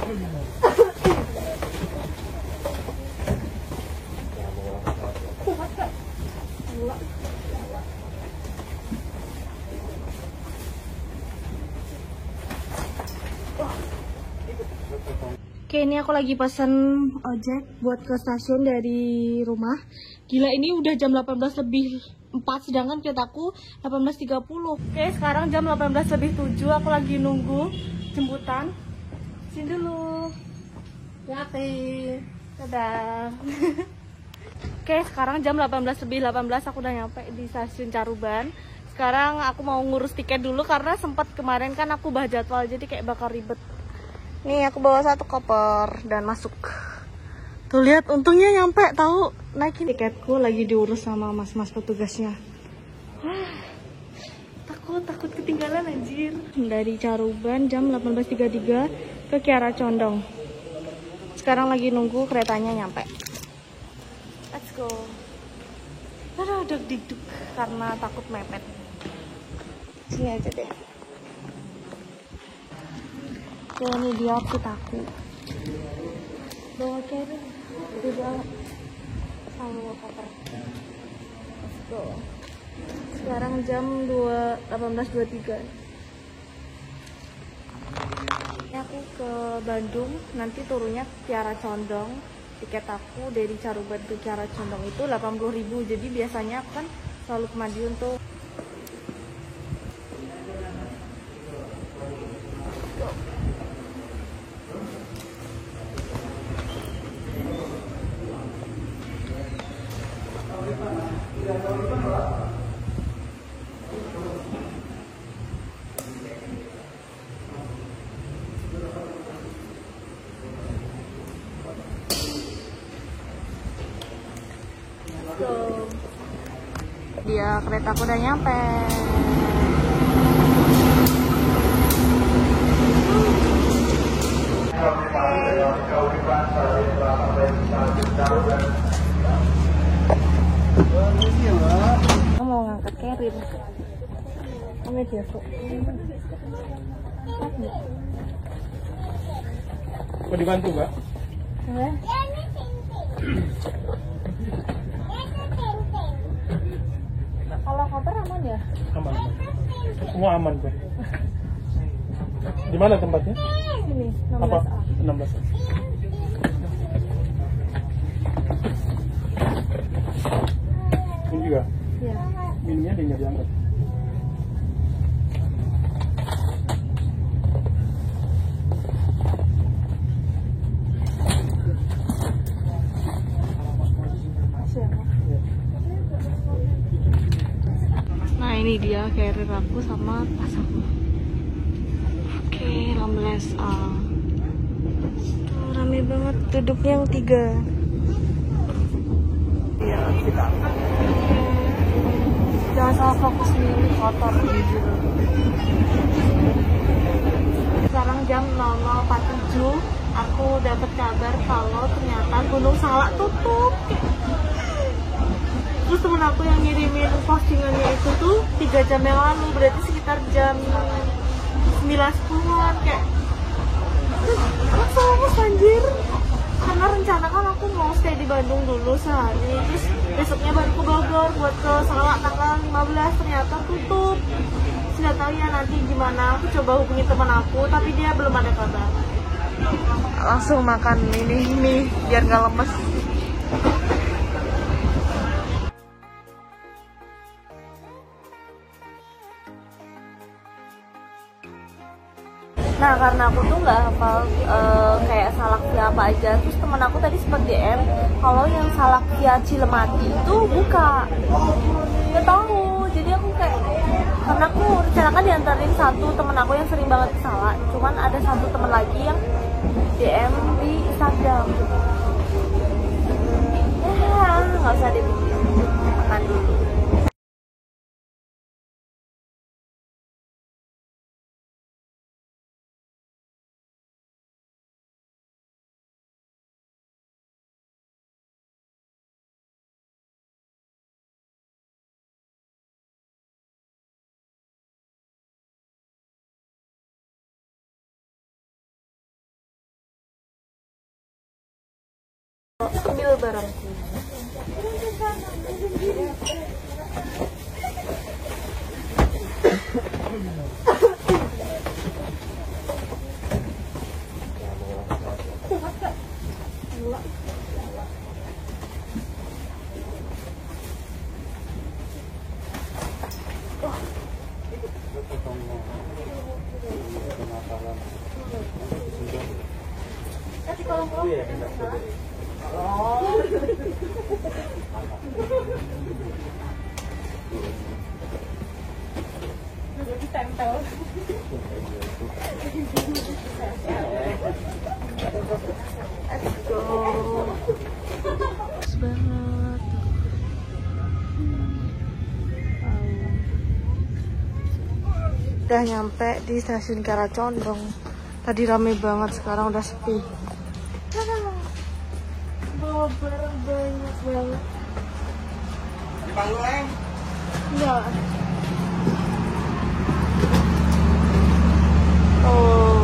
Oke, ini aku lagi pesen ojek buat ke stasiun dari rumah. Gila, ini udah jam 18 lebih 4, sedangkan keretaku 18.30. Oke, sekarang jam 18 lebih 7, aku lagi nunggu jemputan. Sini dulu. Ya, dadah. Oke, sekarang jam 18 lebih 18, aku udah nyampe di stasiun Caruban. Sekarang aku mau ngurus tiket dulu karena sempat kemarin kan aku ubah jadwal, jadi kayak bakal ribet. Nih aku bawa 1 koper dan masuk. Tuh lihat, untungnya nyampe, tahu naikin tiketku lagi diurus sama mas-mas petugasnya. Takut ketinggalan anjir. Dari Caruban jam 18.33 ke Kiara Condong. Sekarang lagi nunggu keretanya nyampe. Let's go. Aduh, deg-deg karena takut mepet. Sini aja deh. Oke, ini dia aku bawa carry udah sama koper. Let's go. Sekarang jam 18.23. Ini aku ke Bandung, nanti turunnya Kiara Condong. Tiket aku dari Caruban ke Kiara Condong itu 80.000. Jadi biasanya aku kan selalu ke Madiun tuh. Dia keretaku udah nyampe. Aku mau ngangkat carrier. Ini dia tuh. Mau dibantu nggak? Kalau koper aman ya? Aman. Semua aman kok. Di mana tempatnya? Sini, 16A. Apa? 16. Ini juga. Iya. Minumnya dia nggak diangkat. Nah, ini dia carrier aku sama tas aku. Oke, 16A. Tuh, rame banget, duduknya yang 3. Iya, kita. Jangan salah fokus nih, kotor jujur. Sekarang jam 00.47, aku dapat kabar kalau ternyata Gunung Salak tutup. Terus temen aku yang ngirimin postingannya itu tuh 3 jam yang lalu, berarti sekitar jam 9.10-an kayak langsung anjir. Karena rencana kan aku mau stay di Bandung dulu sehari, terus besoknya baru ke Bogor buat ke Salak tanggal 15, ternyata tutup. Nggak tahu ya nanti gimana, aku coba hubungi teman aku tapi dia belum ada kabar. Langsung makan ini mie biar nggak lemes. Nah, karena aku tuh nggak hafal kayak Salak via apa aja, terus temen aku tadi sempat DM kalau yang Salak via Cilemati itu buka. Nggak tahu, jadi aku kayak, karena aku rencanakan diantarin satu temen aku yang sering banget ke Salak, cuman ada satu temen lagi yang DM di Instagram. Ya, nggak usah dipikirin, makan dulu. Ambil barangku. Udah nyampe di stasiun Kiara Condong. Tadi rame banget, sekarang udah sepi. Bawa barang banyak banget. Enggak. Oh.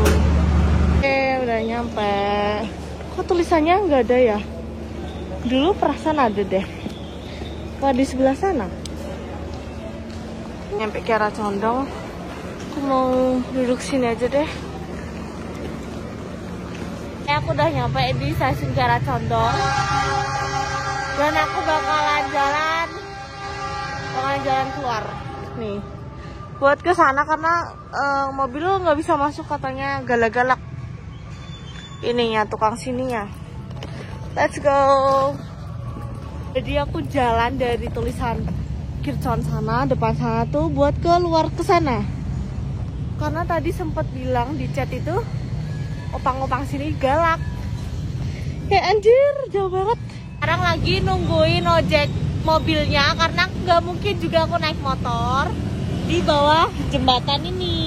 Oke, udah nyampe. Kok tulisannya nggak ada ya? Dulu perasaan ada deh. Wah, di sebelah sana. Nyampe Kiara Condong. Aku mau duduk sini aja deh. Aku udah nyampe di stasiun Kiara Condong. Dan aku bakalan jalan keluar. Nih. Buat ke sana karena mobil nggak bisa masuk katanya, galak-galak. Ininya, tukang sininya. Let's go. Jadi aku jalan dari tulisan Kircon sana, depan sana tuh buat keluar ke sana. Karena tadi sempat bilang di chat itu opang-opang sini galak. Kayak anjir, jauh banget. Sekarang lagi nungguin ojek mobilnya karena nggak mungkin juga aku naik motor di bawah jembatan ini.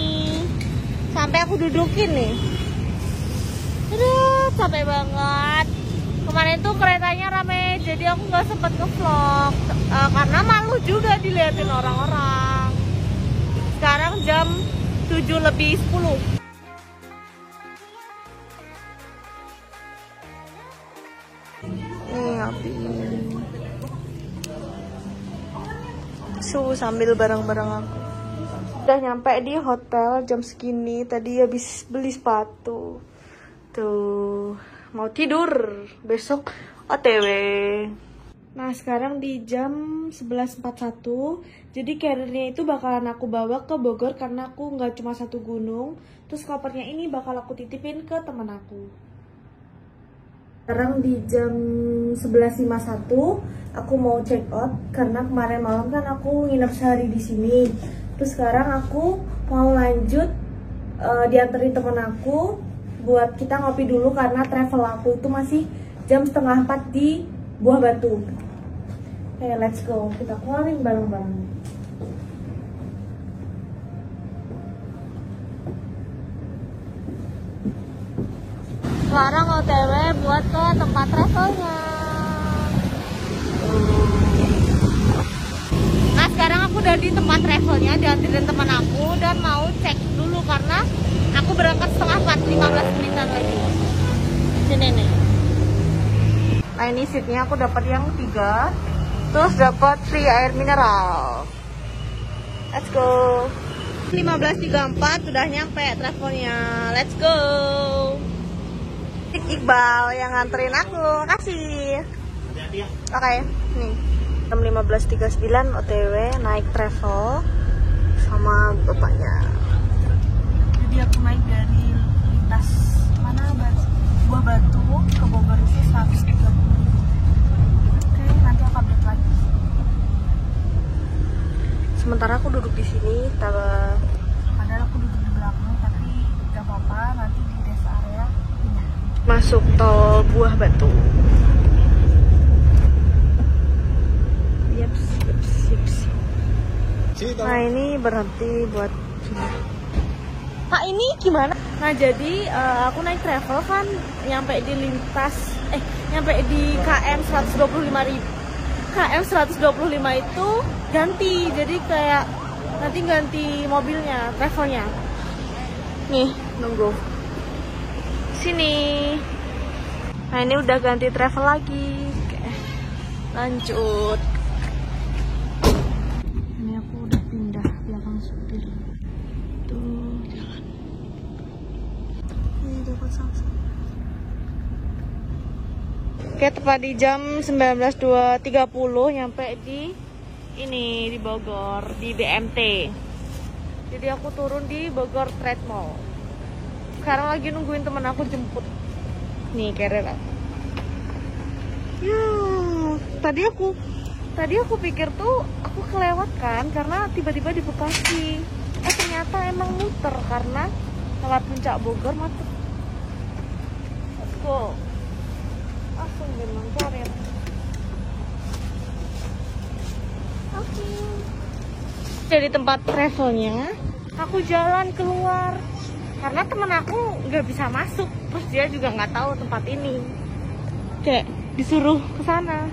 Sampai aku dudukin nih. Aduh, capek banget. Kemarin tuh keretanya rame, jadi aku nggak sempet nge-vlog karena malu juga diliatin orang-orang. Sekarang jam 7:10. Nih api. Sambil barang-barang aku. Udah nyampe di hotel jam segini. Tadi habis beli sepatu. Tuh, mau tidur. Besok OTW. Nah, sekarang di jam 11.41. Jadi carrier-nya itu bakalan aku bawa ke Bogor karena aku nggak cuma satu gunung. Terus kopernya ini bakal aku titipin ke temen aku. Sekarang di jam 11.51 aku mau check out karena kemarin malam kan aku nginep sehari di sini. Terus sekarang aku mau lanjut dianterin temen aku buat kita ngopi dulu karena travel aku itu masih jam 3:30 di Buah Batu. Oke, let's go. Kita keluarin barang-barang. Sekarang OTW buat ke tempat travelnya. Nah, sekarang aku udah di tempat travelnya, diantirin teman aku dan mau cek dulu karena aku berangkat 3:30, 15 menitan lagi. Sini nih. Nah, ini seatnya aku dapat yang 3. Terus dapat free air mineral. Let's go. 15.34 udah nyampe travelnya. Let's go. Iqbal yang nganterin aku. Makasih. Hati-hati ya. Oke, nih. Jam 15.39 OTW naik travel sama bapaknya. Jadi aku naik dari lintas mana Buah Batu ke Bogor itu 130. Nanti aku update lagi. Sementara aku duduk di sini, padahal aku duduk di belakang, tapi gak apa-apa, nanti di rest area pindah. Masuk tol Buah Batu. Yeps. Nah, ini berhenti buat sini. Nah, ini gimana? Nah, jadi aku naik travel kan nyampe di nyampe di KM 125 itu ganti. Jadi kayak nanti ganti mobilnya, travelnya. Nih, nunggu. Sini. Nah ini udah ganti travel lagi. Oke, lanjut. Ini aku udah pindah belakang supir. Tuh jalan. Ini dapat salsa. Oke, tepat di jam 19.30 nyampe di ini di Bogor di BMT. Jadi aku turun di Bogor Trade Mall. Sekarang lagi nungguin temen aku jemput. Nih carrier aku. Ya, tadi aku pikir tuh aku kelewat kan karena tiba-tiba di Bekasi. Ternyata emang muter karena lewat puncak Bogor macet. Let's go. Langsung memang carrier. Oke. Dari tempat travelnya, aku jalan keluar karena temen aku nggak bisa masuk, terus dia juga nggak tahu tempat ini. Kayak disuruh ke sana,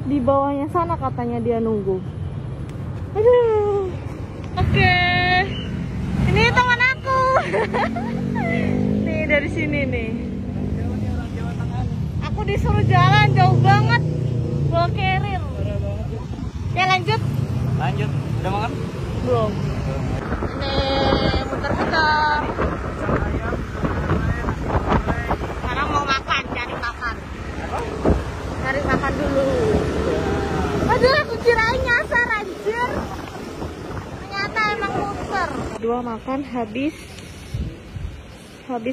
di bawahnya sana katanya dia nunggu. Aduh. Oke. Ini teman aku. Nih dari sini nih. Aku disuruh jalan jauh banget, bawa carrier. Ya lanjut. Lanjut. Udah makan? Belum. Ini muter-muter. Sekarang mau makan, cari makan. Cari makan dulu. Aduh, aku kirain nyasar anjir. Ternyata emang muter. Dua makan habis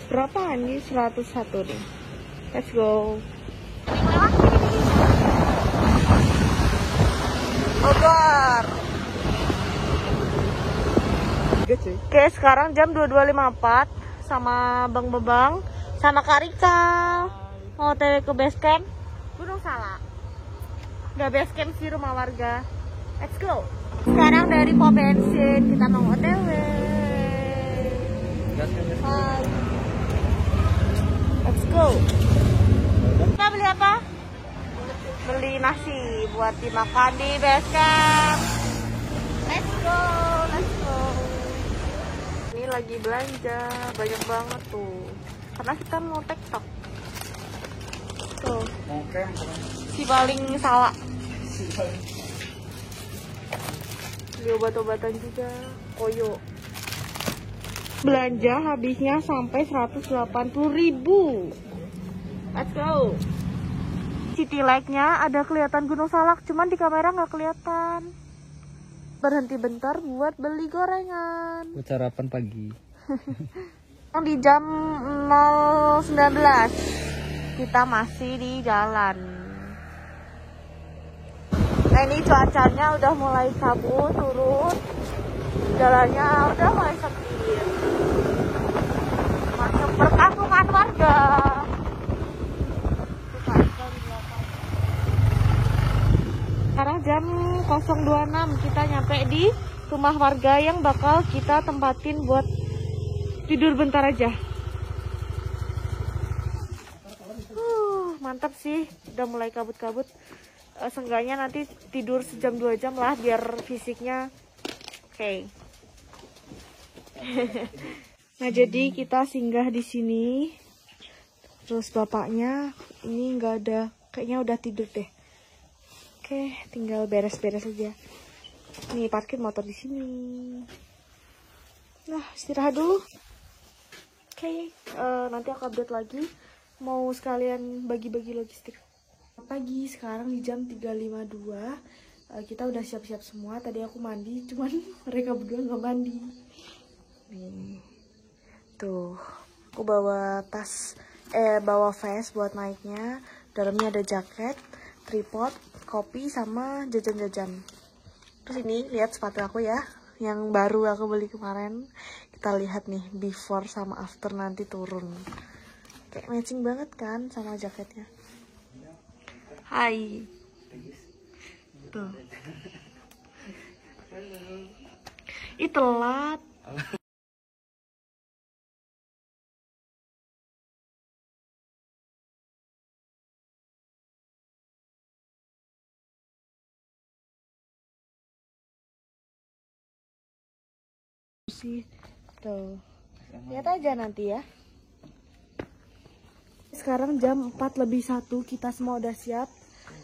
berapa ini? 101 nih. Let's go. Bogor. Oke, sekarang jam 22.54 sama Bang Bebang sama Kak Rika mau OTW ke base camp Gunung Salak. Udah base camp sih rumah warga. Let's go. Sekarang dari pom bensin kita mau OTW. Hai. Let's go. Kita beli apa? Beli nasi buat dimakan di base camp. Let's go, let's go. Ini lagi belanja, banyak banget tuh. Karena kita mau TikTok. Tuh. Si paling salah. Beli obat-obatan juga, koyo. Belanja habisnya sampai 180.000. Let's go. City Lake-nya ada kelihatan Gunung Salak, cuman di kamera nggak kelihatan. Berhenti bentar buat beli gorengan. Buat sarapan pagi. Di jam 0.19 kita masih di jalan. Nah ini cuacanya udah mulai kabut turun, jalannya udah mulai sepi. Masuk perkampungan warga. Sekarang jam 0.26 kita nyampe di rumah warga yang bakal kita tempatin buat tidur bentar aja. Mantap sih, udah mulai kabut-kabut. Seenggaknya nanti tidur sejam 2 jam lah biar fisiknya oke. Nah jadi kita singgah di sini. Terus bapaknya ini nggak ada, kayaknya udah tidur deh. Oke, tinggal beres-beres aja. Nih parkir motor di sini. Nah istirahat dulu. Oke, nanti aku update lagi. Mau sekalian bagi-bagi logistik. Pagi sekarang di jam 3.52. Kita udah siap-siap semua. Tadi aku mandi, cuman mereka berdua nggak mandi. Nih, tuh, aku bawa tas, bawa vest buat naiknya. Dalamnya ada jaket, tripod, kopi sama jajan-jajan. Terus ini lihat sepatu aku ya, yang baru aku beli kemarin. Kita lihat nih before sama after nanti turun. Kayak matching banget kan sama jaketnya. Hai. Tuh. Ih telat. Sih. Tuh. Lihat aja nanti ya. Sekarang jam 4:01, kita semua udah siap.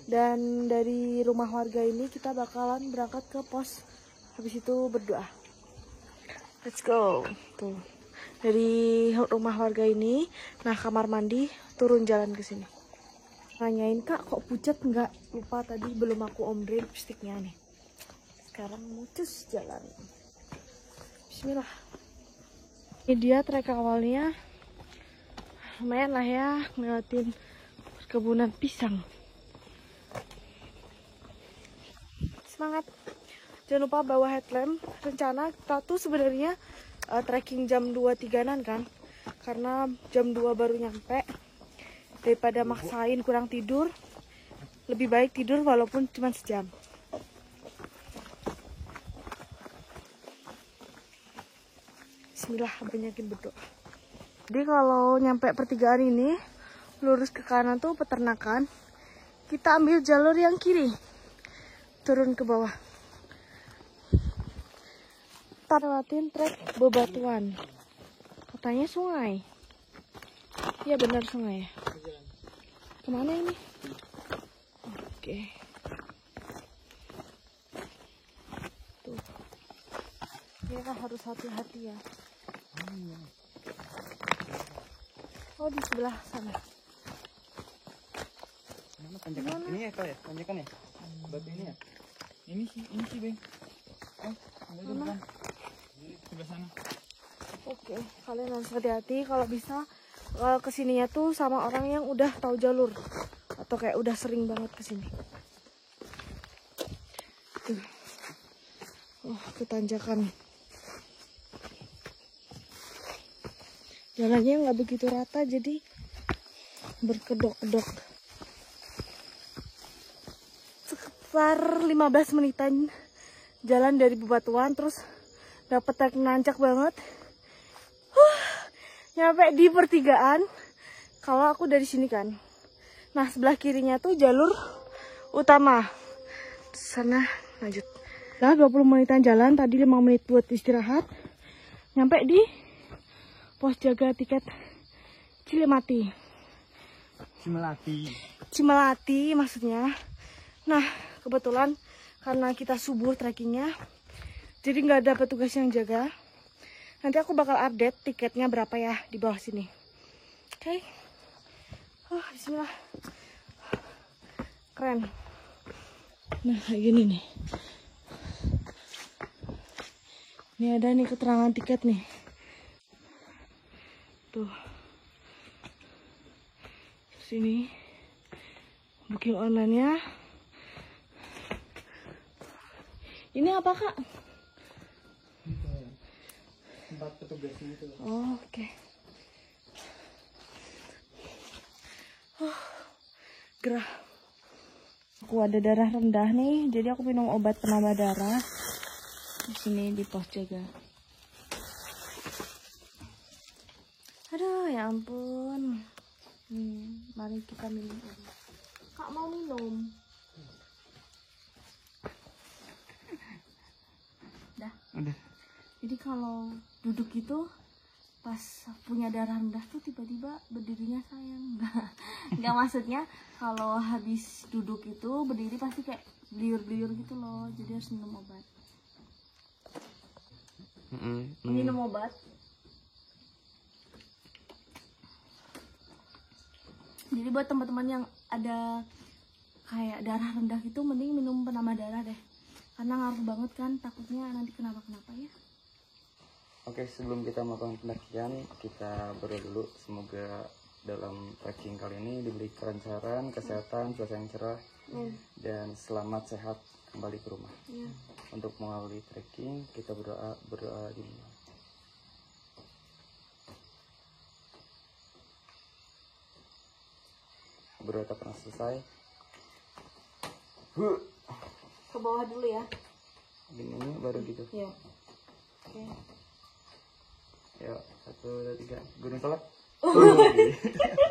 Dan dari rumah warga ini kita bakalan berangkat ke pos. Habis itu berdoa. Let's go. Tuh. Dari rumah warga ini, nah kamar mandi, turun jalan ke sini. Nanyain, "Kak, kok pucat?" Enggak, lupa tadi belum aku ombre lipstiknya nih. Sekarang mucus jalan. Bismillah. Ini dia trek awalnya. Lumayan lah ya, ngeliatin perkebunan pisang. Semangat. Jangan lupa bawa headlamp. Rencana kita tuh sebenarnya trekking jam 2.3-an kan. Karena jam 2 baru nyampe. Daripada maksain kurang tidur, lebih baik tidur walaupun cuma sejam. Bismillah, banyakin berdoa. Jadi kalau nyampe pertigaan ini, lurus ke kanan tuh peternakan. Kita ambil jalur yang kiri, turun ke bawah. Kita lewatin trek bebatuan. Katanya sungai. Iya benar sungai ya. Kemana ini? Oke. Tuh. Ya harus hati-hati ya. Oh di sebelah sana. Mana tanjakan? Ini ya kak ya? Tanjakan ya? Batu ini ya? Ini sih Bang. Ada di depan. Sebelah sana. Oke, kalian harus hati-hati kalau bisa kesininya tuh sama orang yang udah tahu jalur atau kayak udah sering banget kesini. Tuh. Oh, ketanjakan. Jalannya nggak begitu rata jadi berkedok-kedok. Sekitar 15 menitan jalan dari bebatuan, terus dapet trek nanjak banget. Nyampe di pertigaan. Kalau aku dari sini kan. Nah, sebelah kirinya tuh jalur utama. Sana lanjut. Nah, 20 menitan jalan, tadi 5 menit buat istirahat. Nyampe di pos jaga tiket Cilemati. Cimelati maksudnya. Nah, kebetulan karena kita subuh trekkingnya, jadi nggak ada petugas yang jaga. Nanti aku bakal update tiketnya berapa ya di bawah sini. Oke. Oh, bismillah. Keren. Nah, kayak gini nih. Ini ada nih keterangan tiket nih. Tuh. Sini. Booking online-nya. Ini apa, Kak? Tempat petugasnya itu. Oh, oke. Gerah. Aku ada darah rendah nih, jadi aku minum obat penambah darah di sini di pos jaga. Aduh, ya ampun. Mari kita minum obat. Kak mau minum? Udah. Jadi kalau duduk itu pas punya darah rendah tuh tiba-tiba berdirinya sayang. Nggak maksudnya kalau habis duduk itu berdiri pasti kayak beliur-beliur gitu loh. Jadi harus minum obat. Minum obat. Jadi buat teman-teman yang ada kayak darah rendah itu mending minum penambah darah deh. Karena ngaruh banget kan, takutnya nanti kenapa-kenapa ya. Oke, sebelum kita melakukan pendakian, kita berdoa dulu. Semoga dalam trekking kali ini diberi kelancaran, kesehatan, cuaca yang cerah, dan selamat sehat kembali ke rumah. Untuk mengawali trekking, kita berdoa dulu. Berdoa tak pernah selesai. Ke bawah dulu ya. Gini baru gitu. Iya. Oke. Ya, 1, 2, 3. Gunung Salak.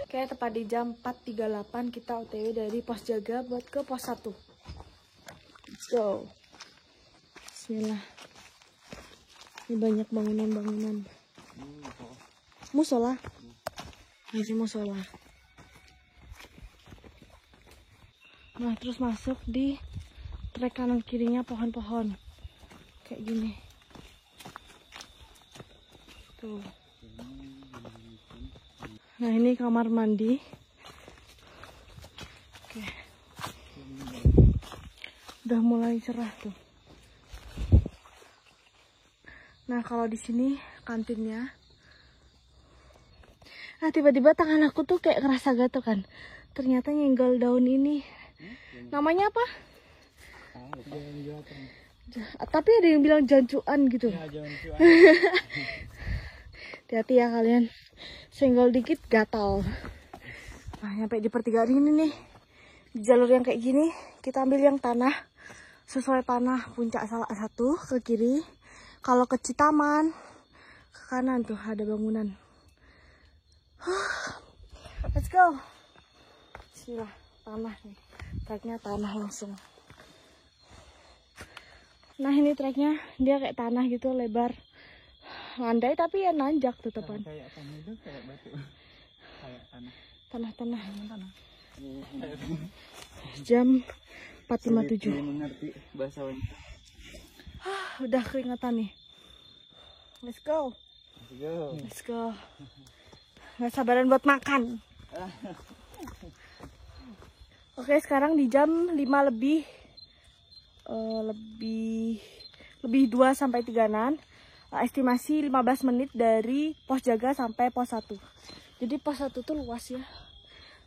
Oke, tepat di jam 4.38 kita OTW dari pos jaga buat ke pos 1. Let's go. Bismillah. Ini banyak bangunan-bangunan. Musola. Masih musola. Nah, terus masuk di trek kanan kirinya pohon-pohon kayak gini. Tuh. Nah, ini kamar mandi. Oke. Udah mulai cerah tuh. Nah, kalau di sini kantinnya. Nah, tiba-tiba tangan aku tuh kayak ngerasa gatel kan. Ternyata nyenggol daun ini. Namanya apa? Tapi ada yang bilang jancuan gitu. Ya, jancuan. Hati-hati ya kalian. Senggol dikit gatal. Nah, nyampe di pertigaan ini nih. Di jalur yang kayak gini, kita ambil yang tanah. Sesuai panah puncak salah satu ke kiri. Kalau ke Citaman, ke kanan tuh ada bangunan. Let's go. Bismillah, tanah nih. Treknya tanah langsung. Nah, ini treknya dia kayak tanah gitu, lebar. Landai tapi ya nanjak tetepan. Kayak tanah itu kayak batu. Kayak tanah. Tanah-tanah. Jam 4.57. Mengerti bahasa wanita. Udah keringetan nih. Let's go. Let's go. Let's go. Nggak sabaran buat makan. Oke, sekarang di jam 5 lebih 2 sampai 3-an. Estimasi 15 menit dari pos jaga sampai pos 1. Jadi pos 1 tuh luas ya.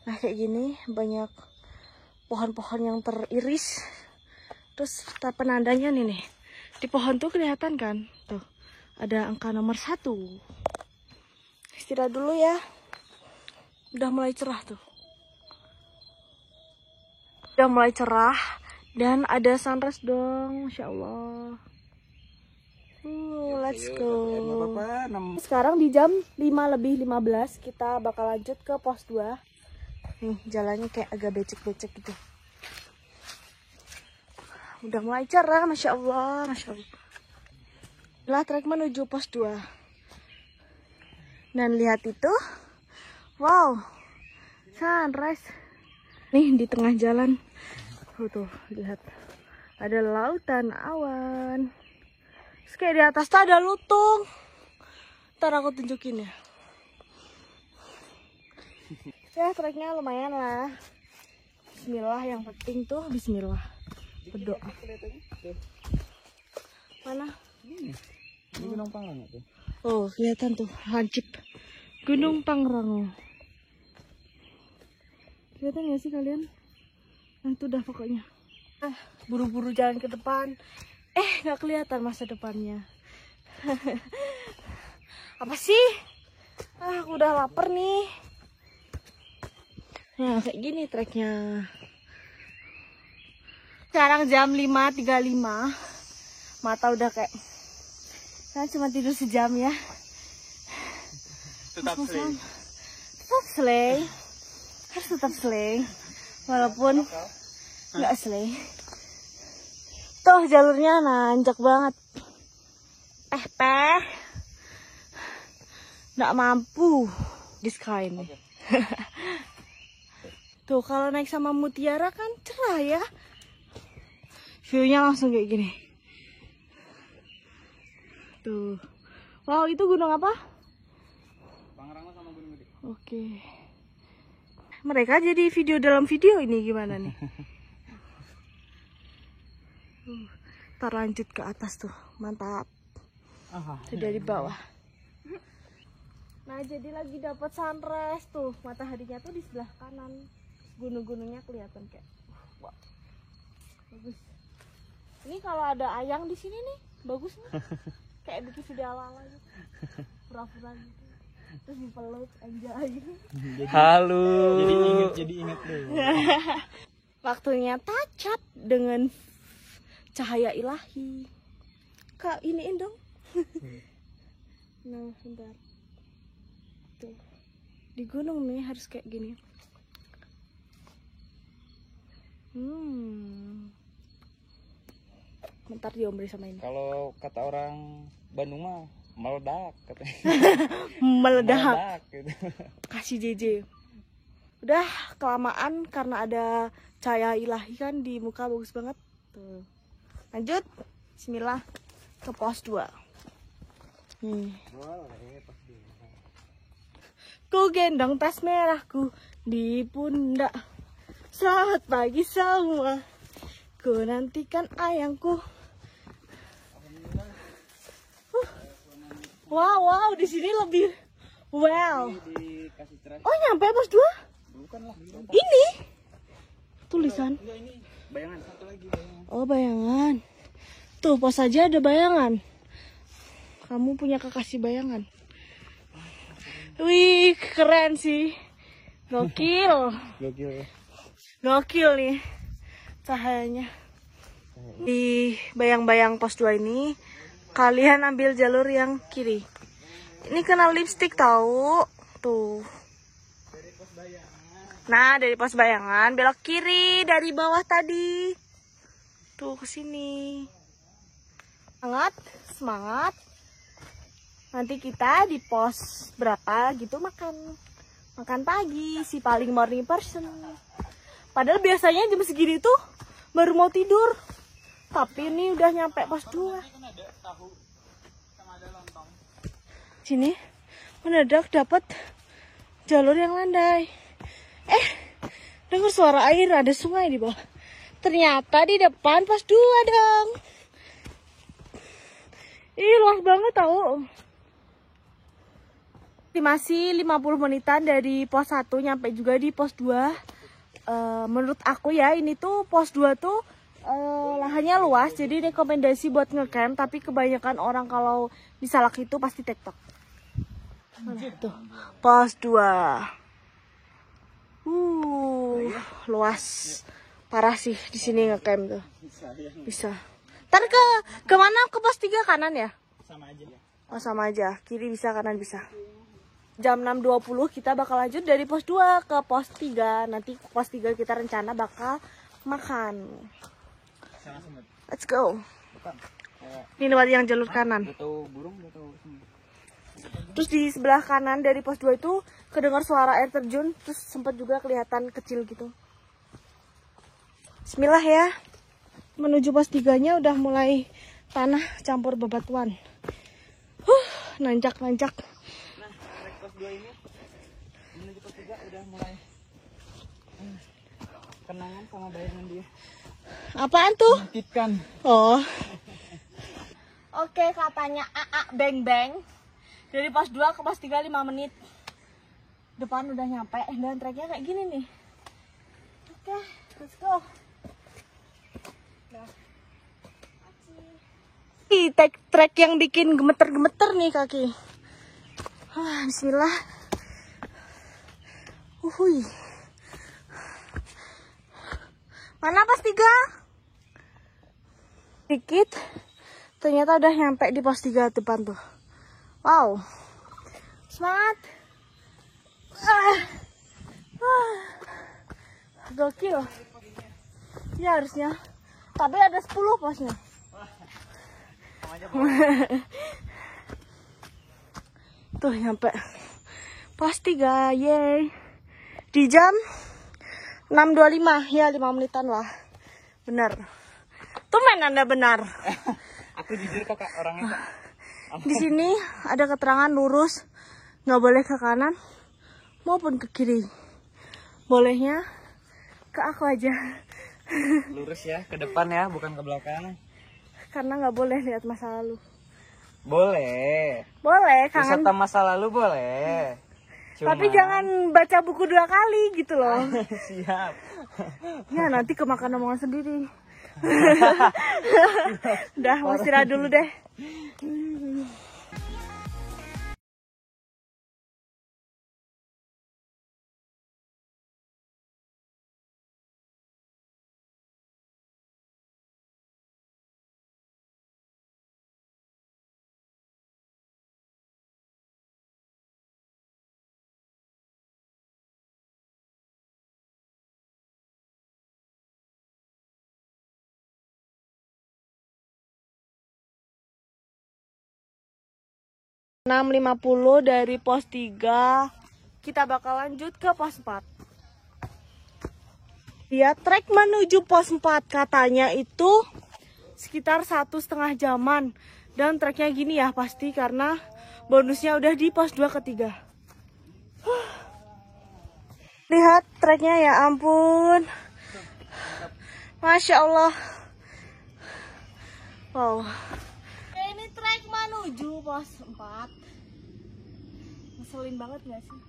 Nah, kayak gini banyak pohon-pohon yang teriris. Terus penandanya nih. Di pohon tuh kelihatan kan? Tuh, ada angka nomor 1. Istirahat dulu ya. Udah mulai cerah tuh. Udah mulai cerah dan ada sunrise dong, Masya Allah. Let's go. Sekarang di jam 5 lebih 15 kita bakal lanjut ke pos 2. Nih, jalannya kayak agak becek-becek gitu. Udah mulai cerah, Masya Allah, Masya Allah. Lah, trek menuju pos 2. Dan lihat itu. Wow, sunrise. Nih di tengah jalan. Tuh, lihat. Ada lautan awan. Terus kayak di atas tuh ada lutung. Ntar aku tunjukin ya. Ya, treknya lumayan lah. Bismillah, yang penting tuh bismillah. Berdoa. Mana? Ini Gunung Pangrango tuh. Oh, kelihatan tuh, hancip. Gunung Pangrango. Kelihatan gak sih kalian? Nah, itu udah pokoknya. Buru-buru jalan ke depan. Nggak kelihatan masa depannya. Apa sih? Aku udah lapar nih. Nah, kayak gini treknya. Sekarang jam 5.35. Mata udah kayak... Nah, cuma tidur sejam ya. Tetap slay. Tetap slay. Harus tetap slay. Walaupun nggak slay. Tuh jalurnya nanjak banget. Nggak mampu di sky ini. Tuh kalau naik sama Mutiara kan cerah ya. View-nya langsung kayak gini. Tuh. Wow, itu gunung apa? Pangrango sama Gunung Gede. Oke. Mereka jadi video dalam video ini gimana nih? Ntar lanjut ke atas tuh. Mantap. Itu dari bawah. Nah, jadi lagi dapat sunrise tuh. Mataharinya tuh di sebelah kanan. Gunung-gunungnya kelihatan kayak wow. Bagus. Ini kalau ada ayang di sini nih, bagus nih. Kayak bikin video ala-ala gitu. Pura-pura gitu. Terus dipeluk anjay. Halo. Jadi inget tuh. Waktunya touch up dengan cahaya ilahi. Kak, iniin dong. Nah, bentar. Tuh. Di gunung nih harus kayak gini. Bentar diombri sama ini. Kalau kata orang Bandung mah meledak katanya. Meledak. Gitu. Kasih JJ. Udah kelamaan karena ada cahaya ilahi kan di muka bagus banget. Tuh. Lanjut, bismillah ke pos 2. Ku gendong tas merahku di pundak. Selamat pagi semua. Ku nantikan ayangku. Wow, di sini lebih wow. Oh, nyampe pos 2? Ini tulisan. Bayangan satu lagi, bayangan. Oh, bayangan. Tuh, pos aja ada bayangan. Kamu punya kekasih bayangan. Wih, keren sih. Gokil. Gokil nih cahayanya. Di bayang-bayang pos 2 ini, kalian ambil jalur yang kiri. Ini kena lipstick tahu. Tuh. Nah, dari pos bayangan belok kiri dari bawah tadi. Tuh ke sini. Semangat, semangat. Nanti kita di pos berapa gitu makan pagi, si paling morning person. Padahal biasanya jam segini tuh baru mau tidur. Tapi ini udah nyampe pos 2. Sini mendadak dapat jalur yang landai. Dengar suara air, ada sungai di bawah. Ternyata di depan pos 2 dong. Ih, luas banget tau. Masih 50 menitan dari pos 1 nyampe juga di pos 2. Menurut aku ya, ini tuh pos 2 tuh lahannya luas, jadi rekomendasi buat ngecamp. Tapi kebanyakan orang kalau di Salak itu pasti TikTok. Tuh, pos 2. Luas. Parah sih di sini ngecamp tuh. Bisa. Ntar ke mana? Ke pos 3 kanan ya? Sama aja ya. Oh, sama aja. Kiri bisa, kanan bisa. Jam 6.20 kita bakal lanjut dari pos 2 ke pos 3. Nanti pos 3 kita rencana bakal makan. Let's go. Ini lewat yang jalur kanan. Terus di sebelah kanan dari pos 2 itu kedengar suara air terjun. Terus sempat juga kelihatan kecil gitu. Bismillah ya. Menuju pos 3-nya udah mulai tanah campur bebatuan. Nanjak. Pos 2 ini menuju pos 3 udah mulai kenangan sama bayangan dia. Apaan tuh? Menyakitkan. Oh. Oke, katanya AA beng. Dari pos 2 ke pos 3 5 menit. Depan udah nyampe dan treknya kayak gini nih. Oke, let's go. Nah. Trek yang bikin gemeter-gemeter nih kaki. Bismillah. Uhuy. Mana pos 3? Dikit. Ternyata udah nyampe di pos 3 depan tuh. Wow. Semangat. Gokil. Ya harusnya. Tapi ada 10 posnya. Tuh nyampe pos 3, yeay. Di jam 6.25, ya 5 menitan lah. Benar. Tumen Anda benar. Aku jujur kok Kak, orangnya Kak. Di sini ada keterangan lurus, nggak boleh ke kanan maupun ke kiri. Bolehnya ke aku aja. Lurus ya, ke depan ya, bukan ke belakang. Karena nggak boleh lihat masa lalu. Boleh. Boleh, kangen. Wisata masa lalu boleh. Tapi jangan baca buku 2 kali gitu loh. Siap. Ya nanti kemakan omongan sendiri. Udah, mau istirahat dulu deh. Jam 6.50 dari pos 3 kita bakal lanjut ke pos 4. Ya, trek menuju pos 4 katanya itu sekitar 1,5 jaman. Dan treknya gini ya pasti karena bonusnya udah di pos 2 ke 3. Lihat treknya ya ampun. Masya Allah. Wow. Ini trek menuju pos 4. Ngeselin banget gak sih?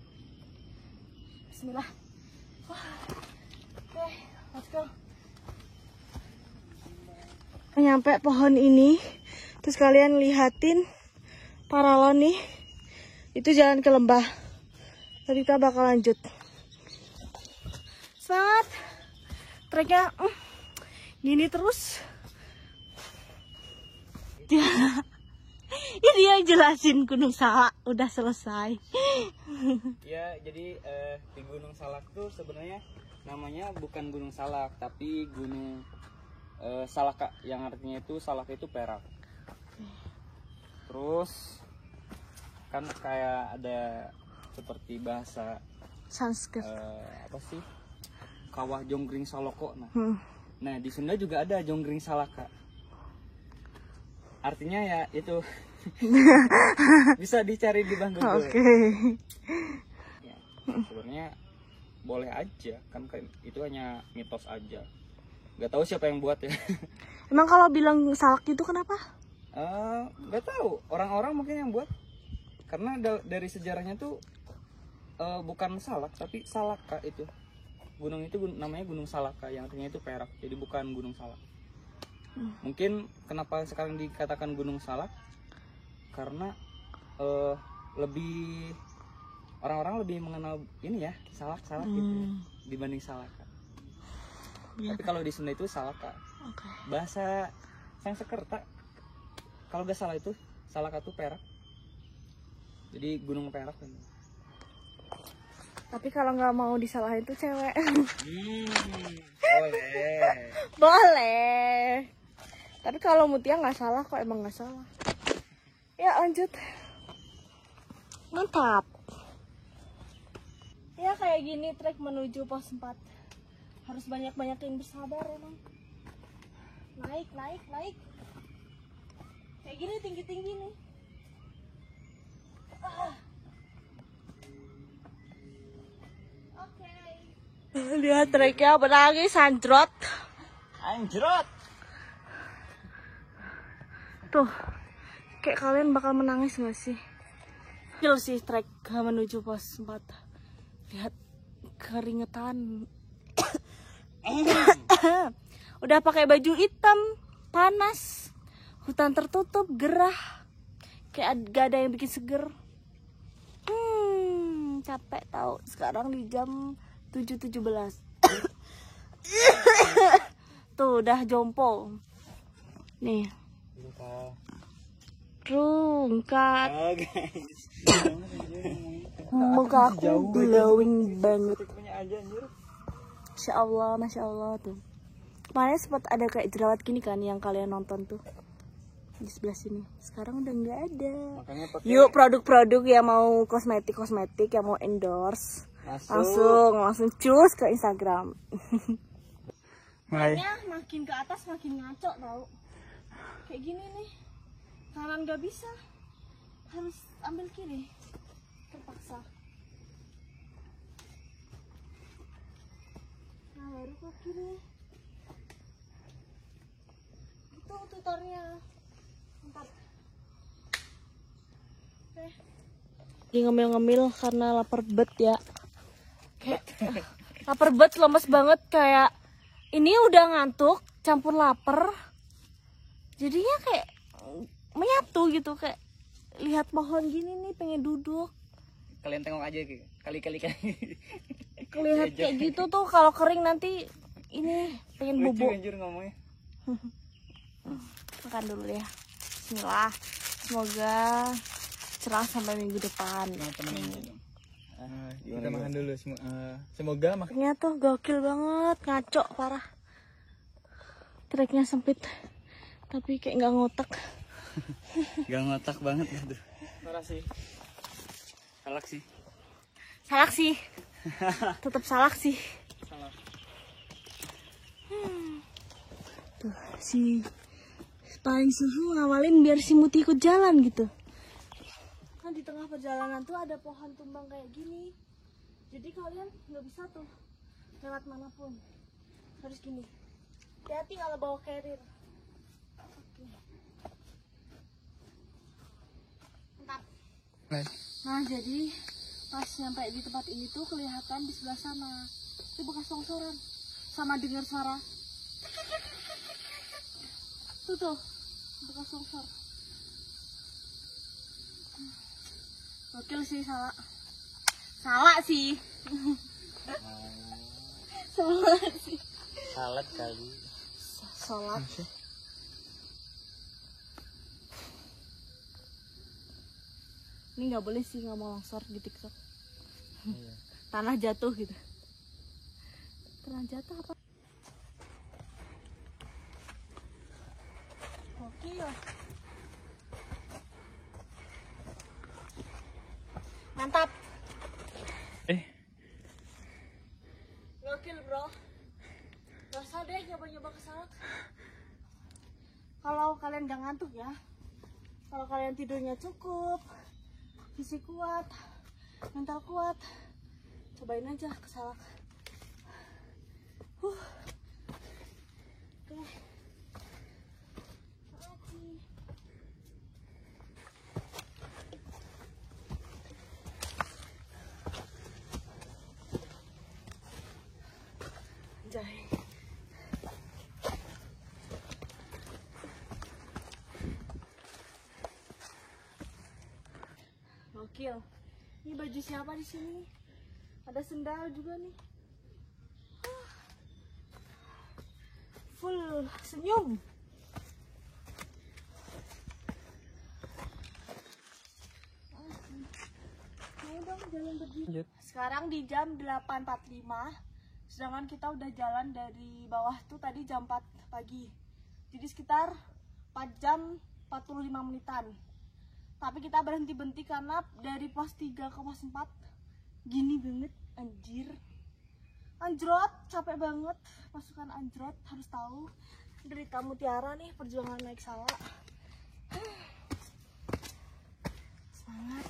Bismillah. Oke, let's go. Nyampe pohon ini, terus kalian lihatin paralon nih, itu jalan ke lembah. Tapi kita bakal lanjut. Semangat. Treknya gini terus. Ini dia jelasin Gunung Salak udah selesai. Ya, jadi di Gunung Salak tuh sebenarnya namanya bukan Gunung Salak, tapi Gunung Salaka, yang artinya itu Salak itu perak. Terus kan kayak ada seperti bahasa Sanskrit. apa sih? Kawah Jonggring Saloko. Nah, di Sunda juga ada Jonggring Salaka. Artinya ya itu bisa dicari di Bang Google. Oke. Ya, sebenarnya boleh aja, kan itu hanya mitos aja. Gak tahu siapa yang buat ya. Emang kalau bilang salak itu kenapa? Gak tahu, orang-orang mungkin yang buat. Karena dari sejarahnya tuh bukan salak tapi salaka itu. Gunung itu namanya Gunung Salaka, yang artinya itu perak. Jadi bukan Gunung Salak. Mungkin kenapa sekarang dikatakan Gunung Salak? Karena lebih orang-orang lebih mengenal ini ya, salak-salak gitu ya, dibanding Salaka. Ya. Tapi kalau di Sunda itu Salaka. Okay. Bahasa Sanskerta kalau gak salah itu Salaka itu perak. Jadi gunung perak. Tapi kalau nggak mau disalahin tuh cewek. Boleh. Boleh. Tapi kalau Mutia nggak salah kok, emang nggak salah. Ya lanjut. Mantap. Ya kayak gini trek menuju pos 4. Harus banyak-banyakin bersabar emang. Naik. Kayak gini tinggi-tinggi nih. Oke. Lihat treknya menangis anjrot. Tuh, kayak kalian bakal menangis gak sih? Gil sih trek menuju pos 4. Lihat keringetan. Udah pakai baju hitam, panas, hutan tertutup, gerah, kayak gak ada yang bikin seger. Capek tahu. Sekarang di jam 7.17. Tuh udah jompo. Nih. Rungkat. Muka aku glowing banget. Masya Allah tuh. Kemarin sempat ada kayak jerawat gini kan yang kalian nonton tuh di sebelah sini. Sekarang udah nggak ada. Yuk produk-produk yang mau kosmetik yang mau endorse langsung cus ke Instagram. Kayaknya makin ke atas makin ngaco tau. Kayak gini nih, kanan nggak bisa, harus ambil kiri, terpaksa. Nah baru ke kiri. Itu tutornya. Bentar. Lagi ngemil-ngemil karena lapar bet ya. Kayak lapar bet, lemes banget, kayak ini udah ngantuk campur lapar. Jadinya kayak menyatu gitu, kayak lihat pohon gini nih pengen duduk. Kalian tengok aja kali-kali. Lihat kayak gitu tuh kalau kering nanti ini pengen bubuk. Anjir ngomongnya. Makan dulu ya. Bismillah. Semoga cerah sampai minggu depan. Kita makan dulu. Semoga makannya tuh gokil banget, ngaco parah. Treknya sempit, tapi kayak nggak ngotak. Gak ngotak banget gitu. Parah sih. Salak sih. Tetap salak sih. Tuh, si paling suhu ngawalin biar si Muti ikut jalan gitu. Kan di tengah perjalanan tuh ada pohon tumbang kayak gini. Jadi kalian nggak bisa tuh lewat manapun. Harus gini. Hati-hati kalau bawa carrier. Oke. Mantap. Nah, jadi pas sampai di tempat ini tuh kelihatan di sebelah sana itu bekas longsoran. Sama dengar suara. Tuh, bekas longsor. Gokil sih, salah sih. Salah sih. Salat kali. Salat. Ini nggak boleh sih, nggak mau longsor di TikTok. Iya. Tanah jatuh gitu. Tanah jatuh apa? Gokil. Mantap. Gokil bro. Gak usah deh nyoba-nyoba ke sana. Kalau kalian gak ngantuk ya, kalau kalian tidurnya cukup, fisik kuat, mental kuat, cobain aja ke Salak. Oke. Anjay. Gokil. Ini baju siapa di sini? Ada sendal juga nih. Full senyum. Ayo dong jalan berdiri. Sekarang di jam 8.45. Sedangkan kita udah jalan dari bawah tuh tadi jam 4 pagi. Jadi sekitar 4 jam 45 menitan. Tapi kita berhenti-henti karena dari pos 3 ke pos 4 gini banget, anjir. Anjrot, capek banget. Pasukan anjrot harus tahu. Derita Mutiara nih perjuangan naik Salak. Semangat.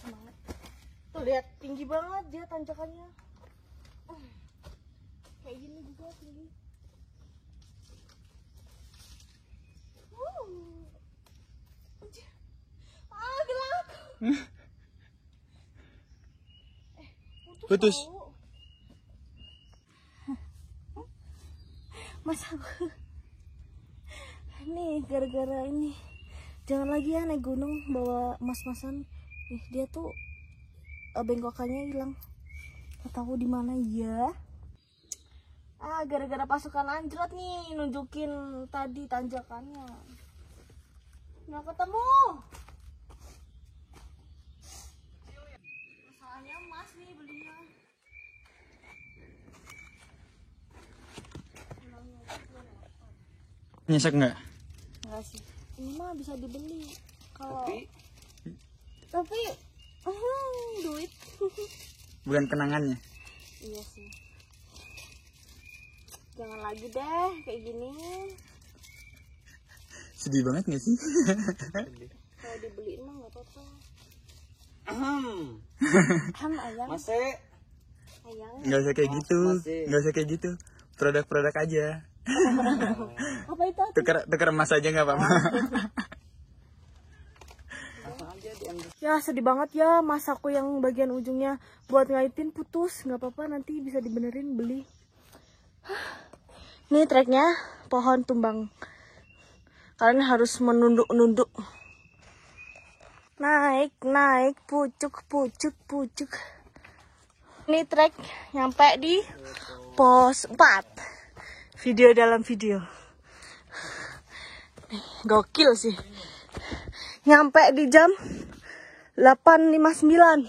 Tuh lihat, tinggi banget dia tanjakannya. Kayak gini juga tinggi. Gelap. Putus. Mas aku nih gara-gara ini jangan lagi ya naik gunung bawa mas-masan. Dia tuh bengkokannya hilang. Gak tahu di mana ya. Gara-gara pasukan anjrot nih nunjukin tadi tanjakannya. Nggak ketemu. Masalahnya emas nih belinya. Nyesek nggak? Enggak sih. Ini mah bisa dibeli. Kalau tapi duit. Bukan kenangannya. Iya sih. Jangan lagi deh kayak gini. Sedih banget nggak sih? Kalau dibeliin mah nggak apa-apa. Ayang. Masih. Ayang. Nggak usah kayak gitu. Nggak usah kayak gitu. Produk-produk aja. Apa itu? Tukar emas aja nggak apa-apa. Ya sedih banget ya, mas aku yang bagian ujungnya buat ngaitin putus. Nggak apa-apa, nanti bisa dibenerin, beli. Ini treknya pohon tumbang. Kalian harus menunduk-nunduk. Naik, pucuk. Ini trek nyampe di pos 4. Video dalam video. Gokil sih. Nyampe di jam 8.59.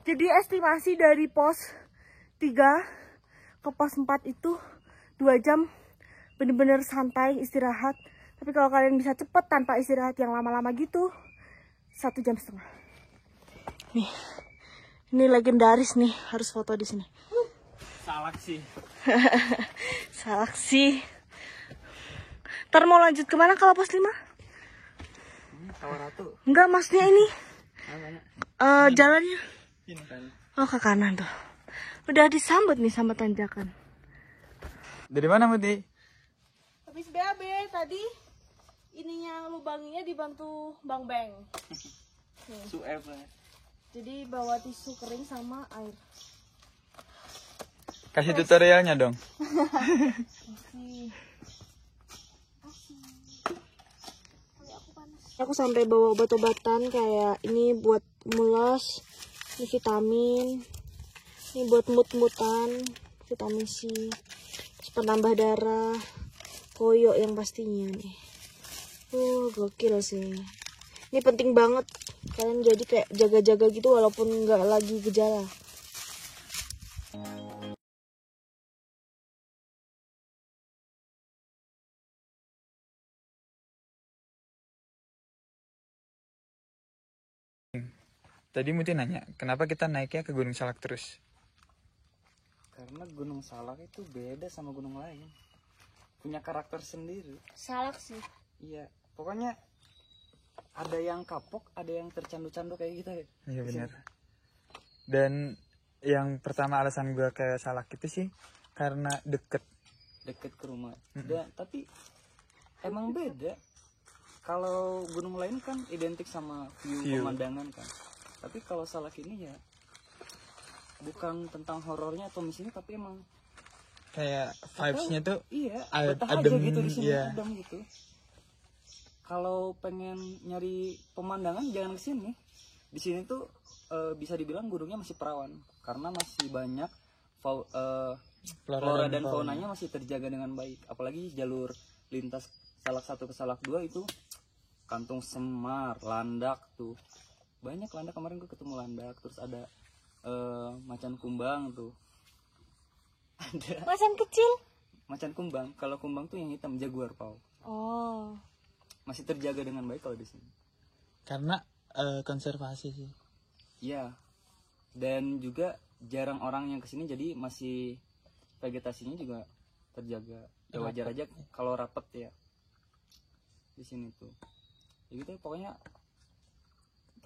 Jadi estimasi dari pos 3 ke pos 4 itu 2 jam bener-bener santai istirahat. Tapi kalau kalian bisa cepet tanpa istirahat yang lama-lama gitu 1,5 jam. Nih, ini legendaris nih, harus foto di sini. Salak sih. Salak sih. Ntar mau lanjut kemana kalau pos 5? Sawaratu. Enggak, maksudnya ini Namanya. jalannya. Ini kan. Oh, ke kanan tuh. Udah disambut nih sama tanjakan. Dari mana Muti? Habis BAB tadi ininya lubangnya dibantu Bang Beng. Suef lah. Jadi bawa tisu kering sama air. Kasih tutorialnya dong. Aku sampai bawa obat-obatan kayak ini buat mulas, ini vitamin, ini buat mut-mutan, vitamin C, terus penambah darah, koyo yang pastinya nih. Gokil sih. Ini penting banget. Kalian jadi kayak jaga-jaga gitu walaupun nggak lagi gejala. Tadi Muti nanya, kenapa kita naiknya ke Gunung Salak terus? Karena Gunung Salak itu beda sama gunung lain. Punya karakter sendiri. Salak sih. Iya, pokoknya ada yang kapok, ada yang tercandu-candu kayak gitu ya. Iya benar. Dan yang pertama alasan gue ke Salak itu sih karena deket. Deket ke rumah. Tapi emang beda. Kalau gunung lain kan identik sama view. Pemandangan kan. Tapi kalau Salak ini ya bukan tentang horornya atau misalnya, tapi emang Kayak vibes-nya tuh iya, adem betah aja gitu di sini, iya. adem gitu. Kalau pengen nyari pemandangan jangan ke sini. Di sini tuh bisa dibilang gunungnya masih perawan karena masih banyak flora dan faunanya masih terjaga dengan baik. Apalagi jalur lintas Salak 1 ke Salak 2 itu Kantung Semar, Landak tuh. Banyak landak, kemarin gue ketemu landak, terus ada macan kumbang tuh. Ada Macan kecil? macan kumbang. Kalau kumbang tuh yang hitam, jaguar pau. Oh. Masih terjaga dengan baik kalau di sini. Karena konservasi sih. Iya. Dan juga jarang orang yang kesini, jadi masih vegetasinya juga terjaga. Ya wajar aja kalau rapet ya di sini tuh. Ya gitu pokoknya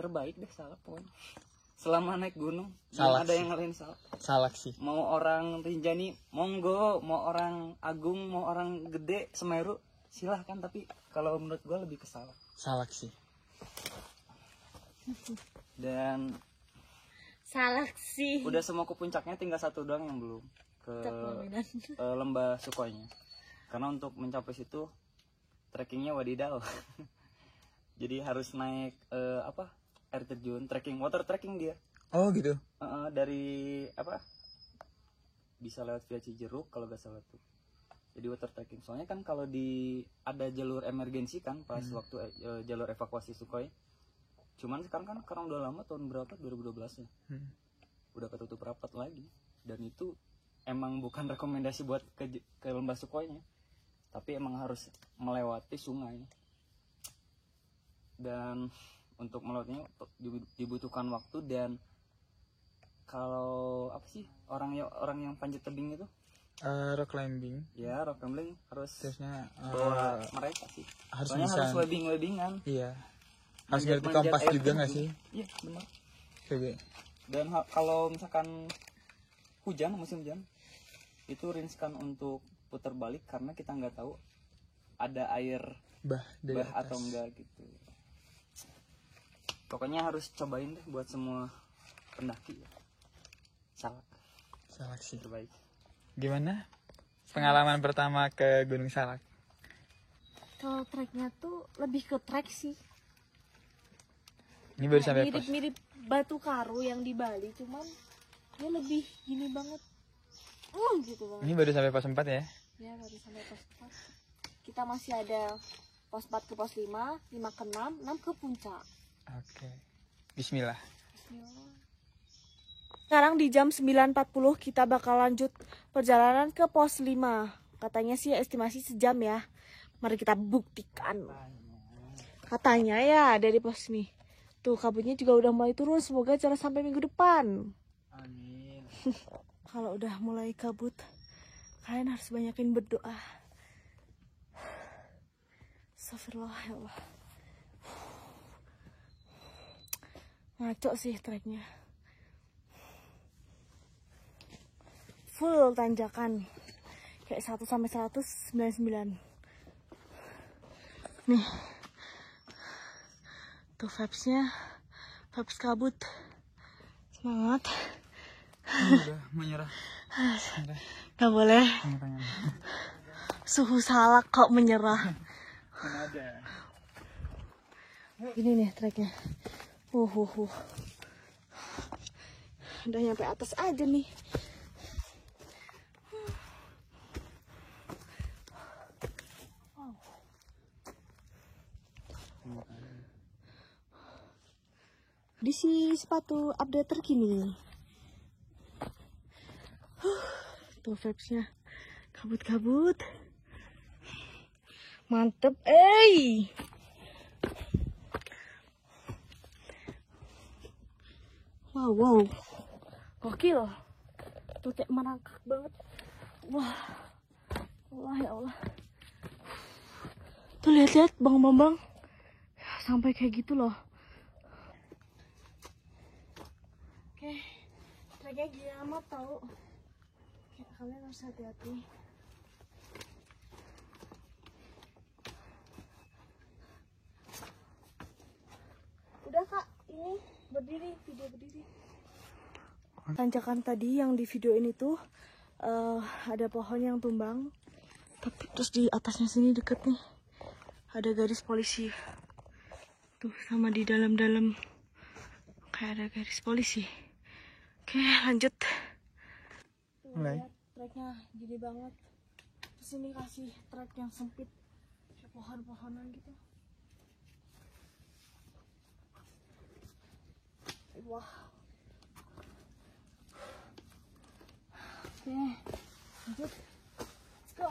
terbaik deh Salak pokoknya. Selama naik gunung Salak ada sih. yang ngalahin Salak. Salak sih. Mau orang Rinjani monggo, mau orang Agung, mau orang Gede Semeru silahkan, tapi kalau menurut gue lebih ke Salak. Salak sih. Dan Salak sih. udah semua ke puncaknya, tinggal satu doang yang belum ke Lembah Sukoinya. Karena untuk mencapai situ trekkingnya wadidaw. Jadi harus naik air terjun, trekking, water trekking dia. Oh gitu. Dari bisa lewat via Cijeruk kalau gak salah tuh. Jadi water trekking. Soalnya kan kalau ada jalur emergensi kan pas waktu jalur evakuasi Sukhoi. Cuman sekarang kan karena udah lama, tahun berapa, 2012 ya. Udah ketutup rapat lagi. Dan itu emang bukan rekomendasi buat ke Lembah Sukhoinya. Tapi emang harus melewati sungai. Dan untuk melewatinya dibutuhkan waktu. Dan kalau orang yang panjat tebing itu Rock climbing. ya, rock climbing harus Terusnya bawa mereka sih. harus Soalnya bisa. harus webbing-webbingan. Iya. Harus ngerti Manjat kompas air juga nggak terjun. sih? Iya benar. Oke. Dan kalau misalkan musim hujan itu riskan untuk putar balik karena kita nggak tahu ada air Bah dari bah atas. atau enggak gitu. Pokoknya harus cobain deh buat semua pendaki ya. Salak sih. Terbaik. Gimana pengalaman pertama ke Gunung Salak? Kalau treknya tuh lebih ke trek sih. Ini baru sampai pos. Mirip-mirip Batu Karu yang di Bali, cuman dia lebih gini banget. Gitu banget. Ini baru sampai pos 4 ya? Ya, baru sampai pos 4. Kita masih ada pos 4 ke pos 5, 5 ke 6, 6 ke puncak. Oke. Bismillah. Bismillah. Sekarang di jam 9.40 kita bakal lanjut perjalanan ke pos 5. Katanya sih estimasi sejam ya. Mari kita buktikan. Katanya ya dari pos ini. Tuh kabutnya juga udah mulai turun. Semoga cerah sampai minggu depan. Amin. Kalau udah mulai kabut, kalian harus banyakin berdoa. Astagfirullah ya Allah. Ngaco sih treknya. Full tanjakan. Kayak 1 sampai 199. Nih. Tuh vibes-nya. Vibes kabut. Semangat. Udah menyerah. Gak boleh. Menyerah. Suhu salak kok menyerah. Mana ada. Ini nih treknya. Udah nyampe atas aja nih. Kondisi sepatu update terkini. Tuh vibes-nya. Kabut-kabut. Mantep, Wow. Gokil. Tuh kayak merangkak banget. Wah. Allah ya Allah. Tuh lihat-lihat bang. Sampai kayak gitu loh. Oke. Treknya gila amat tau. Kalian harus hati-hati. Udah kak, ini berdiri, video berdiri. Tanjakan tadi yang di video ini tuh ada pohon yang tumbang, tapi terus di atasnya sini deket nih ada garis polisi. Tuh sama di dalam-dalam kayak ada garis polisi. Oke lanjut. Tuh, lihat treknya gede banget. Terus ini kasih trek yang sempit, kayak pohon-pohonan gitu. Wah. Oke, lanjut. Let's go.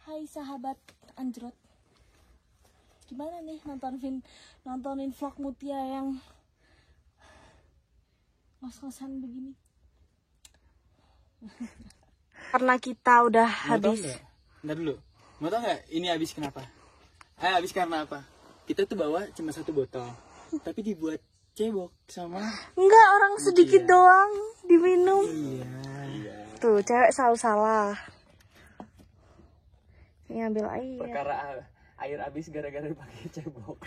Hai sahabat anjrot. Gimana nih nontonin vlog Mutia yang ngos-ngosan begini? Karena kita udah habis. Ntar dulu, mau tau nggak ini habis kenapa? Habis karena apa? Kita tuh bawa cuma 1 botol, tapi dibuat cebok sama. Enggak, orang sedikit doang diminum. Iya. Tuh, cewek selalu salah. Ini ambil air. Perkara air habis gara-gara pakai cebok.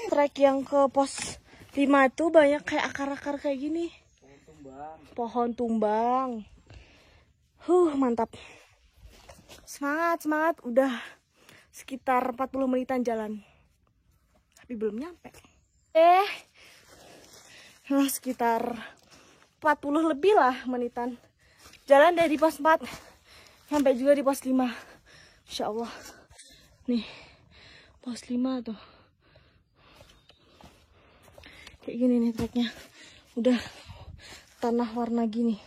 Trek yang ke pos 5 tuh banyak kayak akar-akar kayak gini. Pohon tumbang. Mantap. Semangat. Udah sekitar 40 menitan jalan. Tapi belum nyampe. Sekitar 40 lebih lah menitan. Jalan dari pos 4 sampai juga di pos 5. Insya Allah. Nih, pos 5 tuh. Kayak gini nih treknya. Udah tanah warna gini.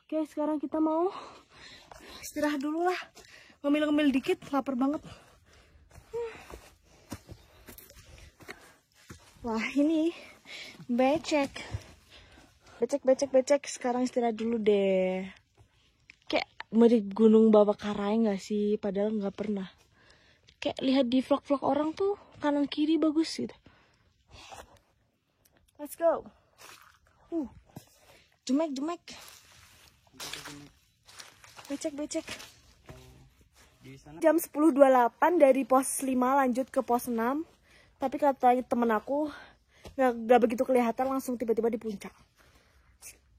Oke, sekarang kita mau istirahat dulu lah. Ngemil-ngemil dikit, lapar banget. Wah, ini becek. Sekarang istirahat dulu deh. Kayak mirip Gunung Babakarai nggak sih? Padahal nggak pernah. Kayak lihat di vlog-vlog orang tuh kanan kiri bagus gitu. Let's go. Jemek. Becek. Jam 10.28 dari pos 5 lanjut ke pos 6. Tapi katanya temen aku gak begitu kelihatan, langsung tiba-tiba di puncak.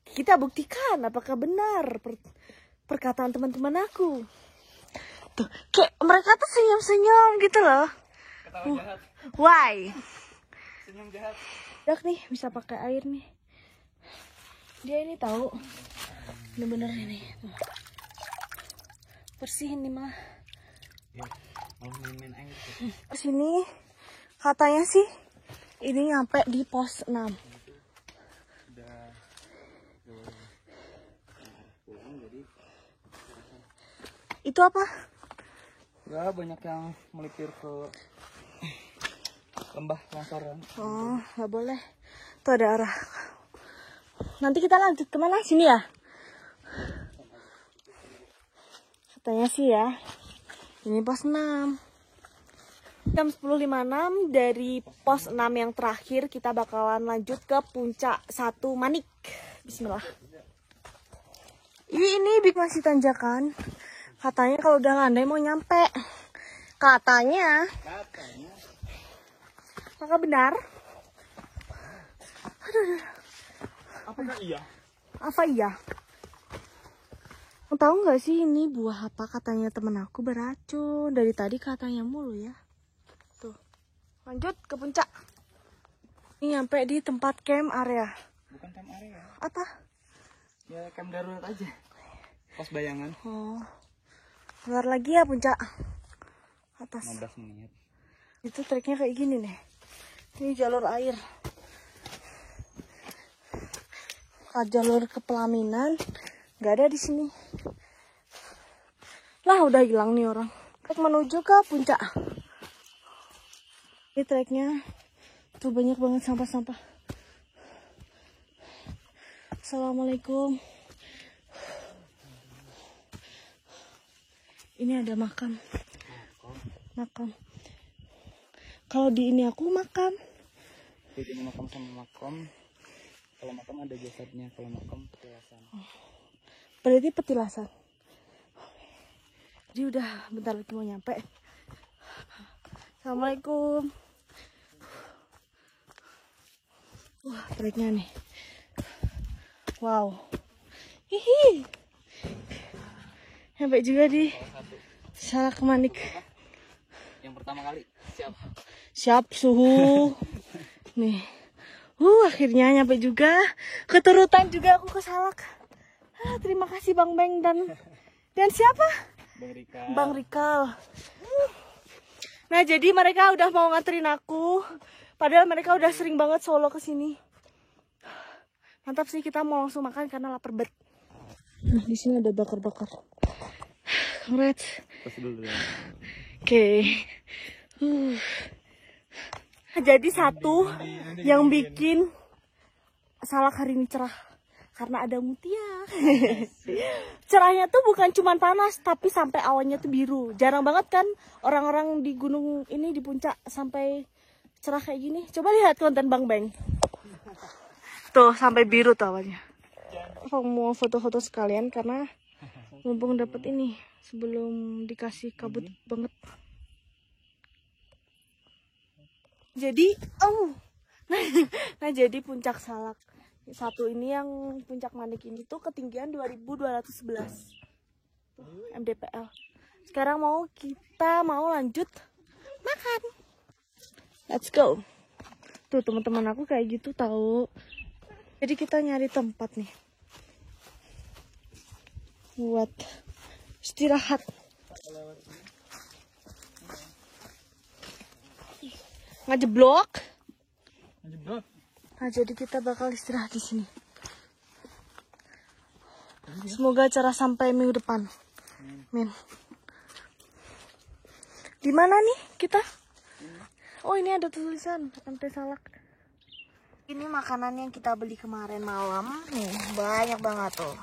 Kita buktikan apakah benar perkataan teman-teman aku. Tuh, kayak mereka tuh senyum-senyum gitu loh. Why? Senyum jahat. Dak nih, bisa pakai air nih. Dia ini tahu. Bener-bener ini. Tuh. Bersihin nih mah. Mau main air. Sini katanya sih ini nyampe di pos 6. Itu apa? Ya banyak yang melipir ke lembah longsoran. Oh, nggak boleh. Tuh ada arah. Nanti kita lanjut kemana? Sini ya? Katanya sih ya. Ini pos 6. Jam 10.56 dari pos 6 yang terakhir kita bakalan lanjut ke puncak 1 Manik. Bismillah. Ini Big masih tanjakan. Katanya kalau udah landai mau nyampe. Katanya. Maka benar. Aduh. Apakah iya? Apa iya? Tahu nggak sih ini buah apa? Katanya temen aku beracun. Dari tadi katanya mulu ya. Tuh. Lanjut ke puncak. Ini nyampe di tempat camp area. Bukan camp area. Apa? Ya camp darurat aja. Pos bayangan. Oh. Keluar lagi ya puncak. Atas. 15 menit. Itu treknya kayak gini nih. Ini jalur air. Jalur ke pelaminan nggak ada di sini. Lah udah hilang nih orang. Trek menuju ke puncak. Ini treknya tuh banyak banget sampah-sampah. Assalamualaikum. Ini ada makam. Makam. Kalau di ini aku makam. Jadi ini makam sama makom. Kalau makam ada jasadnya, kalau makam petilasan. Berarti petilasan. Jadi udah bentar lagi mau nyampe. Assalamualaikum. Wah, treknya nih. Wow. Hihi. Sampai juga di Salak Manik. Yang pertama kali. Siap. Siap suhu. Nih. Akhirnya nyampe juga. Keturutan juga aku ke Salak. Terima kasih Bang Beng dan siapa? Bang Rika. Bang Rikal. Nah, jadi mereka udah mau nganterin aku. Padahal mereka udah sering banget solo ke sini. Mantap sih, kita mau langsung makan karena lapar banget. Nah, di sini ada bakar-bakar. Congrats. Terus dulu ya. Oke. Jadi satu yang bikin Salak hari ini cerah karena ada mutia. Cerahnya tuh bukan cuma panas tapi sampai awannya tuh biru. Jarang banget kan orang-orang di gunung ini di puncak sampai cerah kayak gini. Coba lihat konten Bang Beng. Tuh sampai biru tuh awannya. Aku mau foto-foto sekalian karena mumpung dapet ini sebelum dikasih kabut banget. Jadi, nah jadi puncak Salak satu ini yang puncak Manik ini tuh ketinggian 2211 mdpl. Sekarang kita mau lanjut makan. Let's go. Tuh teman-teman aku kayak gitu tahu. Jadi kita nyari tempat nih buat istirahat. Ngejeblok. Nah, jadi kita bakal istirahat di sini. Semoga cerah sampai minggu depan. Min. Di mana nih kita? Oh, ini ada tulisan MT Salak. Ini makanan yang kita beli kemarin malam. Nih, banyak banget tuh.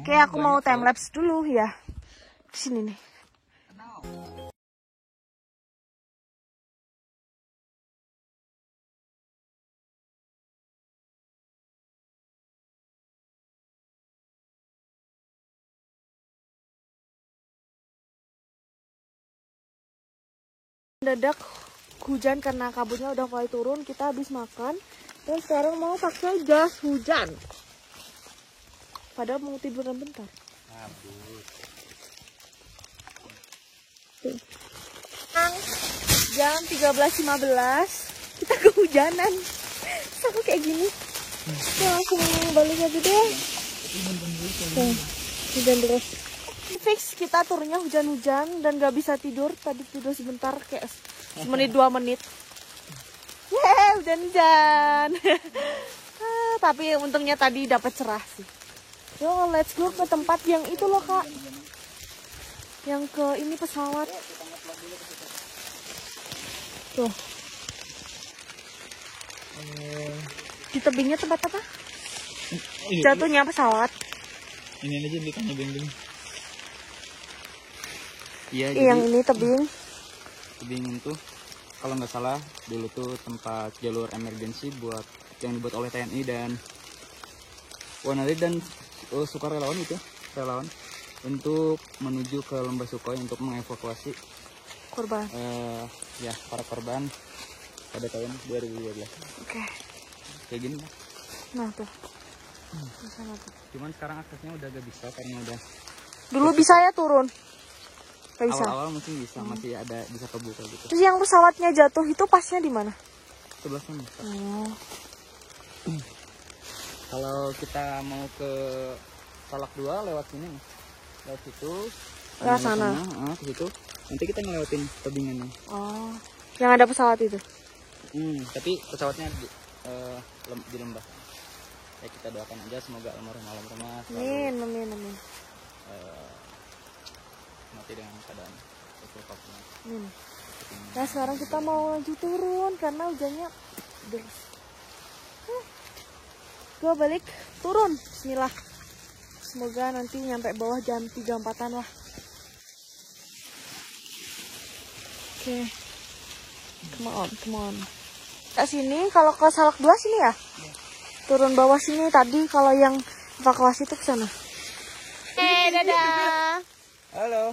Oke, aku mau time lapse dulu ya. Di sini nih. Mendadak hujan karena kabutnya udah mulai turun. Kita habis makan dan sekarang mau pakai jas hujan. Padahal mau tiduran bentar. Jam 13.15 kita kehujanan. Terus aku kayak gini. Ya langsung balik aja deh. Hujan terus. Fix kita turunnya hujan-hujan dan gak bisa tidur. Tadi tidur sebentar kayak semenit 2 menit. Yeay, hujan-hujan. Tapi untungnya tadi dapat cerah sih. Yo, let's go ke tempat yang itu loh kak. Yang ke ini pesawat. Tuh. Di tebingnya tempat apa? Jatuhnya pesawat. Ini aja ditanya beng-beng. Iya, Yang ini tebing. tebing itu kalau nggak salah dulu tuh tempat jalur emergency buat yang dibuat oleh TNI dan Wanari dan sukarelawan itu relawan untuk menuju ke Lembah Sukhoi untuk mengevakuasi Korban. ya para korban pada tahun 2012. Oke. Kayak gini lah. Nah tuh. Di sana tuh. Cuman sekarang aksesnya udah gak bisa karena udah Dulu bisa ya turun. Gak bisa. awal-awal mungkin bisa masih ada bisa kebuka gitu. Terus yang pesawatnya jatuh itu pasnya di mana? Sebelah sana. Oh. Kalau kita mau ke Salak 2 lewat sini nih. Lewat situ. Lewat sana. Ke situ. Nanti kita ngelewatin tebingannya. Oh. Yang ada pesawat itu. Tapi pesawatnya di lembah. Ya kita doakan aja semoga almarhum Amin, amin, amin. mati dengan keadaan evakuasi. Nah sekarang kita mau lanjut turun karena hujannya deras. Gue balik turun. Bismillah. Semoga nanti nyampe bawah jam 3-4an lah. Oke. Come on, come on. Ke sini kalau ke Salak 2 sini ya? Turun bawah sini tadi kalau yang evakuasi itu ke sana. Dadah. Halo.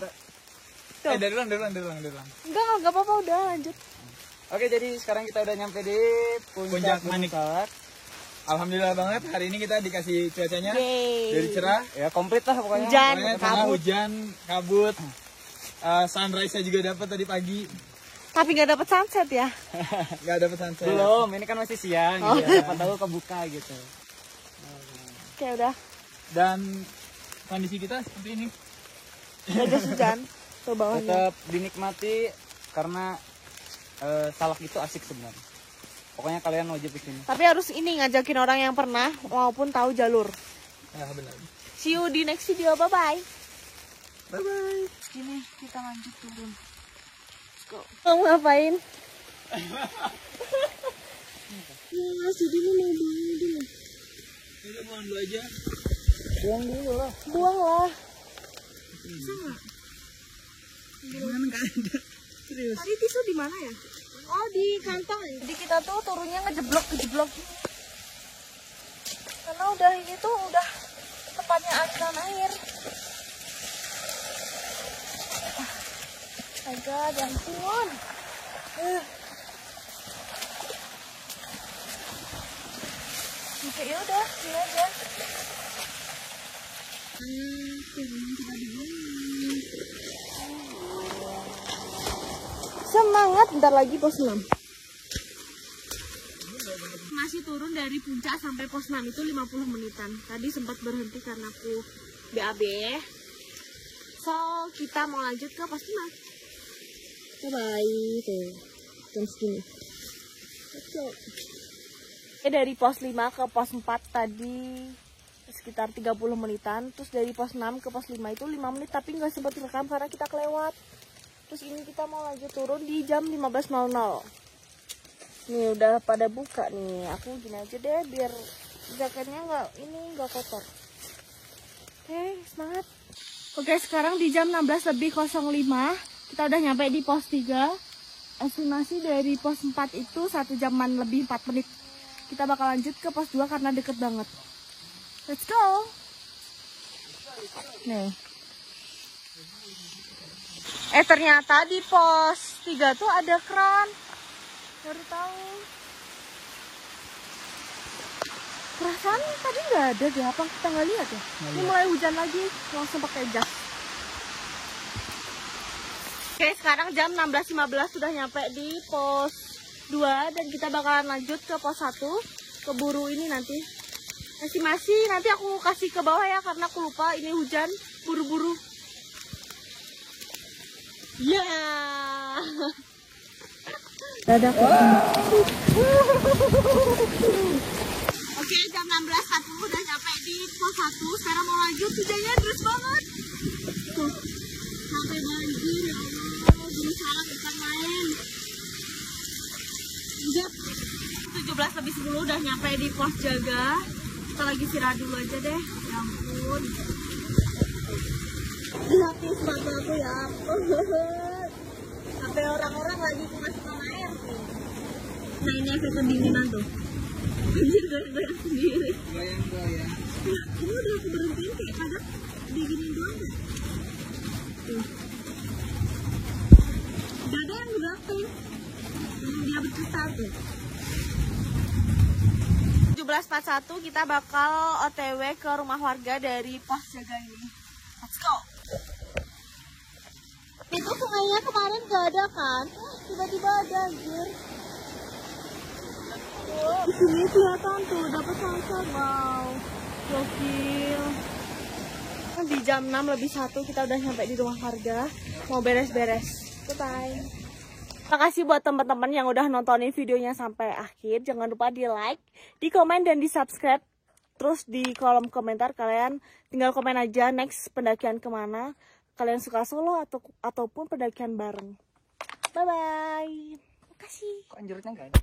Dari ulang. Enggak apa-apa udah lanjut. Oke, jadi sekarang kita udah nyampe di Puncak Manik. Salak. Alhamdulillah banget hari ini kita dikasih cuacanya Yeay. dari cerah. Ya komplit lah pokoknya. Hujan. Pokoknya tengah kabut. hujan, kabut. Sunrise-nya juga dapat tadi pagi. Tapi nggak dapet sunset ya? Nggak dapat sunset. Belum, ini kan masih siang. Oh. Ya, siapa tahu kebuka gitu. Oke udah. Dan kondisi kita seperti ini. Udah jas hujan ke bawahnya. Tetap dinikmati karena Salak itu asik sebenarnya. Pokoknya kalian wajib di sini. Tapi harus ini ngajakin orang yang pernah maupun tahu jalur. Nah, benar. See you di next video. Bye bye. Bye bye. Gini kita lanjut turun. Let's go. Kamu ngapain? Ya jadi lu mau buang dulu. Kita buang dulu aja. Buang dulu lah. Buang lah. Gimana nggak ada? Serius. Tadi tisu di mana ya? Oh di kantong. Jadi kita tuh turunnya ngejeblok. Karena udah itu udah tempatnya aliran air. Agak ya ampun. Oke ya udah ini aja. Semangat, bentar lagi pos 6. Masih turun dari puncak sampai pos 6 itu 50 menitan. Tadi sempat berhenti karena aku BAB. So, kita mau lanjut ke pos 5. Bye-bye. Tuh, jam segini. Let's go. Dari pos 5 ke pos 4 tadi sekitar 30 menitan. Terus dari pos 6 ke pos 5 itu 5 menit. Tapi nggak sempat rekam karena kita kelewat. Terus ini kita mau lanjut turun di jam 15.00. Nih udah pada buka nih. Aku gini aja deh biar jaketnya nggak kotor. Oke, semangat. Oke, sekarang di jam 16:05 kita udah nyampe di pos 3. Estimasi dari pos 4 itu 1 jaman lebih 4 menit. Kita bakal lanjut ke pos 2 karena deket banget. Let's go. Nih. Ternyata di pos 3 tuh ada kran. Baru tahu. Perasaan tadi nggak ada deh, apa kita nggak lihat ya? Ini mulai hujan lagi, langsung pakai jas. Oke, sekarang jam 16.15 sudah nyampe di pos 2 dan kita bakalan lanjut ke pos 1. Keburu ini nanti. Estimasi nanti aku kasih ke bawah ya karena aku lupa ini hujan, buru-buru. Ya. Dadah. Oke, jam 16.01 udah nyampe di pos 1. Sekarang mau lanjut, hujannya deras banget. Tuh, sampai banjir ya Allah, berusaha bukan main. Udah 17:10 udah nyampe di pos jaga. Kita lagi istirahat dulu aja deh. Ya ampun. Hati sepatu aku ya ampun. Sampai orang-orang lagi kemasukan air tuh. Nah ini efek kedinginan tuh. Anjir goyang-goyang sendiri. Goyang-goyang. Ya, ini udah aku berhentiin kayak kadang diginin doang ya. Tuh. Gak ada yang gerakin. Yang dia berputar tuh. 17:41 kita bakal OTW ke rumah warga dari pos jaga ini. Let's go. Itu sungainya kemarin gak ada kan? Tiba-tiba ada anjir. Di sini kelihatan tuh dapat sunset. Wow. Gokil. Di jam 6:01 kita udah sampai di rumah warga. Mau beres-beres. Bye-bye. Makasih buat teman-teman yang udah nontonin videonya sampai akhir. Jangan lupa di like, di komen, dan di subscribe. Terus di kolom komentar kalian tinggal komen aja next pendakian kemana. Kalian suka solo ataupun pendakian bareng. Bye-bye. Makasih. Kok anjurnya nggak ada?